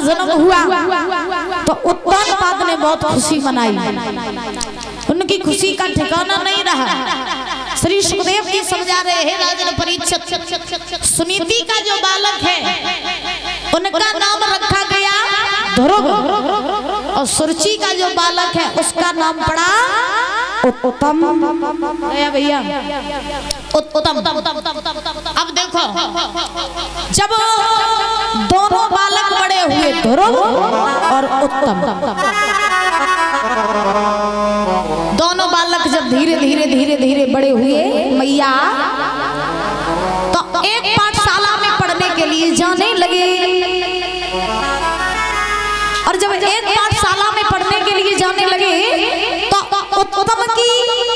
जन्म हुआ तो उत्तानपाद ने बहुत खुशी मनाई। उनकी खुशी का ठिकाना नहीं रहा। श्री सुखदेव जी समझा रहे हैं राजन परीक्षित, सुनीति का जो बालक है उनका नाम रखा गया ध्रुव, और सुरुचि का जो बालक है उसका नाम पड़ा उत्तम। भैया उत्तम। अब देखो जब दोनों बालक बड़े हुए ध्रुव और उत्तम, दोनों बालक जब धीरे धीरे धीरे धीरे बड़े हुए मैया, तो एक पाठशाला में पढ़ने के लिए जाने लगे। और जब एक पाठशाला में पढ़ने के लिए जाने लगे तो उत्तम की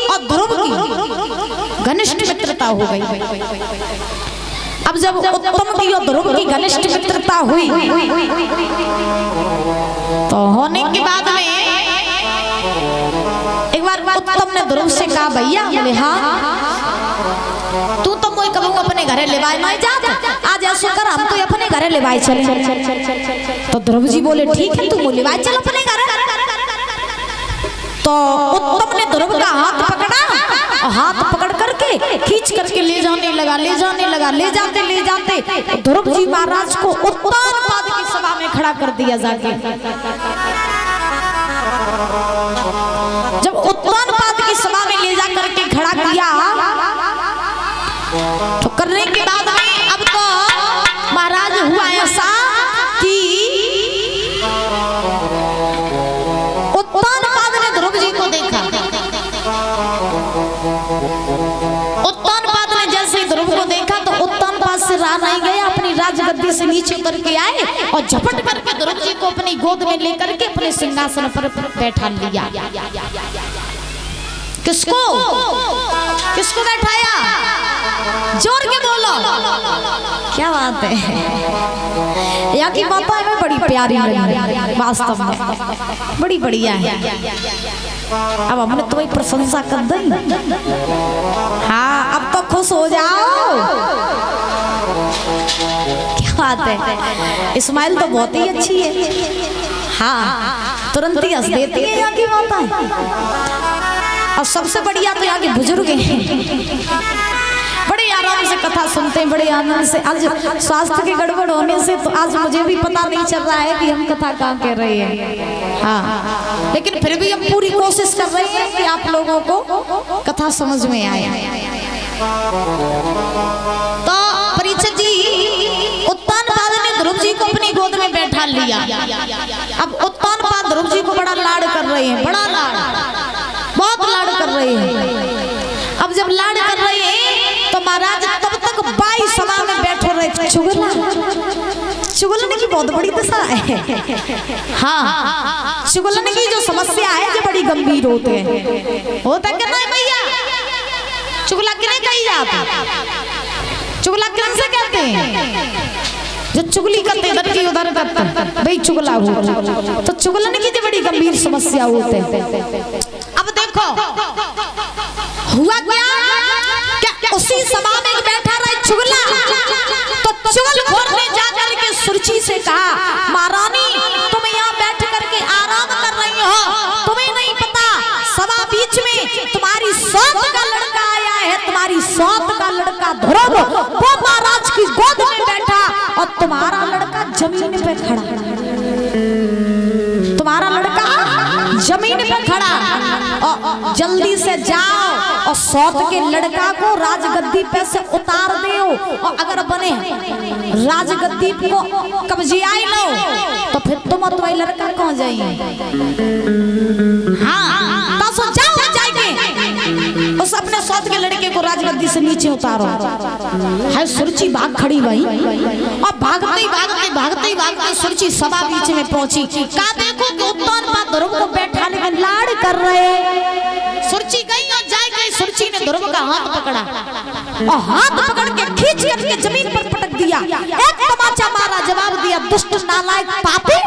और ध्रुव की घनिष्ठ मित्रता हो गई। अब जब उत्तम की और ध्रुव की घनिष्ठ मित्रता हुई तो होने के बाद में एक बार उत्तम ने ध्रुव से कहा, भैया बोले हाँ तू तो मैं कहूँ अपने घरे लेवाए नहीं जा, आज ऐसा कर हम तो अपने घरे लेवाए चले। तो ध्रुव जी बोले ठीक है तू लेवाए चल अपने घरे। तो उत्तम ने ध्रुव का हाथ पकड़ा, हाथ पकड़ करके खींच करके ले जाने लगा, ले जाने लगा, ले जाते ध्रुव जी महाराज को उत्तानपाद की सभा में खड़ा कर दिया जाके। जब उत्तानपाद की सभा में ले जा करके खड़ा किया तो करने के बाद में अब तो महाराज हुआ ऐसा कि उत्तानपाद ने ध्रुव जी को देखा। उत्तानपाद ने जैसे ध्रुव को देखा तो उत्तानपाद से रहा नहीं गया, अपनी राजगद्दी से नीचे उतर के आए और झपट करके ध्रुव जी को अपनी गोद में लेकर के अपने सिंहासन पर बैठा लिया। किसको किसको बैठाया? जोर के बोलो, क्या बात है। यहाँ की माता में बड़ी प्यारी लगी, वास्तव में बड़ी बढ़िया है। अब हमने तुम्हारी प्रशंसा कर दी, हाँ अब तो खुश हो जाओ। क्या बात है, इस्माइल तो बहुत ही अच्छी है, हाँ तुरंत ही हंस देती है यहाँ की माता। और सबसे बढ़िया तो यहाँ के बुजुर्ग हैं, बड़े आराम से कथा सुनते हैं, बड़े आनंद से। आज स्वास्थ्य के गड़बड़ होने से तो आज मुझे भी पता नहीं चल रहा है कि हम कथा कहाँ कह रहे हैं, हाँ लेकिन फिर भी हम पूरी कोशिश कर रहे हैं कि आप लोगों को कथा समझ में आए। तो परीक्षित जी उत्तानपाद ने ध्रुव जी को अपनी गोद में बैठा लिया। अब उत्तानपाद ध्रुव जी को बड़ा लाड़ कर रहे हैं, बड़ा लाड़, बहुत लाड़ कर रहे हैं। अब जब लाड़ कर रहे हैं तो महाराज तब तक बाई सभा में बैठे रहे। चुगलन की बहुत बड़ी दशा है, हाँ चुगलन की जो समस्या है जो बड़ी गंभीर होते हैं, होता क्या नहीं भैया? चुगला किन्हें कही जाती? चुगला किनसे कहते हैं? जो चुगली करते इधर की उधर करते भाई चुगला हो। तो चुगलन की जो बड़ी गंभीर समस्या होते हैं। अब देखो हुआ क्या उसी सभा में बैठा रहे चुगला, तो चुगलखोर ने जाकर के सुरुचि से कहा, महारानी तुम यहाँ बैठ करके आराम कर रही हो, तुम्हें नहीं पता सभा बीच में तुम्हारी सौत का लड़का आया है, तुम्हारी सौत का लड़का ध्रुव वो महाराज की गोद में बैठा और तुम्हारा लड़का जमीन पे खड़ा, तुम्हारा लड़का जमीन पे खड़ा। और जल्दी से जाओ और सौत के लड़का को राजगद्दी पे से उतार दो, और अगर बने राजगद्दी को कब्जियाई लो तो फिर तुम और तुम्हारा लड़का कहाँ जाइए। हाँ तो सो जाओ जाके उस अपने सौत के लड़के को राजगद्दी से नीचे उतारो। है सुरुचि भाग खड़ी भाई, और भागते भागते भागते भागते सुरुचि सभा बीच में पहुंची। का देखो कि उत्तानपाद ध्रुव को बैठा लेकिन लाड़ कर रहे। सुरुचि गई और जाए गई, सुरुचि ने ध्रुव का हाथ पकड़ा और हाथ पकड़ के खींच करके जमीन पर पटक दिया। एक तमाचा मारा, जवाब दिया, दुष्ट नालायक पापी,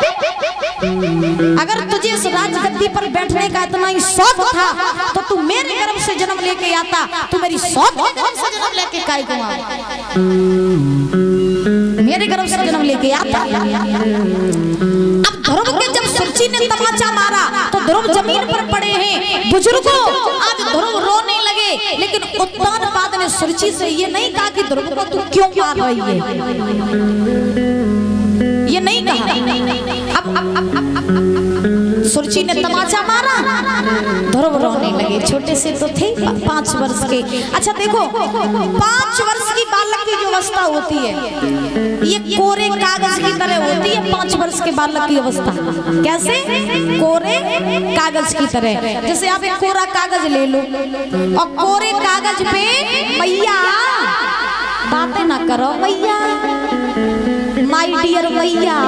अगर तुझे इस राजगद्दी पर बैठने का इतना ही शौक था तो तू मेरे गर्भ से जन्म लेके आता, तू मेरी शौक के गर्भ से जन्म लेके काय को आया, मेरे गर्भ से जन्म लेके आता। सुरुचि ने तमाचा मारा तो ध्रुव जमीन पर पड़े हैं। बुजुर्गों, आज ध्रुव रोने लगे, लेकिन उत्तानपाद ने सुरुचि से ये नहीं कहा कि ध्रुव को तू क्यों मार रही है, ये नहीं कहा। अब सुरुचि ने तमाचा मारा, ध्रुव रोने लगे। छोटे से तो थे 5 वर्ष के। अच्छा देखो, 5 वर्ष की बालक की जो अवस्था होती है ये कोरे कागज की तरह होती है। 5 वर्ष के बालक की अवस्था कैसे? कोरे कागज की तरह। जैसे आप एक कोरा कागज ले लो और कोरे कागज पे मैया बातें ना करो, मैया माय डियर मैया,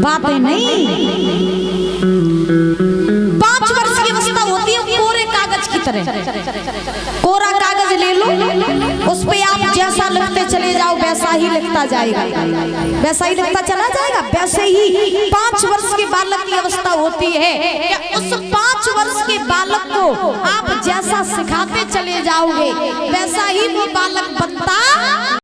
बातें नहीं। 5 वर्ष की अवस्था होती है कोरे कागज की तरह। कोरा कागज ले लो, उस पे आप जैसा लिखते चले जाओ वैसा ही लिखता जाएगा, वैसा ही लिखता चला जाएगा। वैसे ही 5 वर्ष के बालक की अवस्था होती है कि उस 5 वर्ष के बालक को आप जैसा सिखाते चले जाओगे वैसा ही वो बालक बनता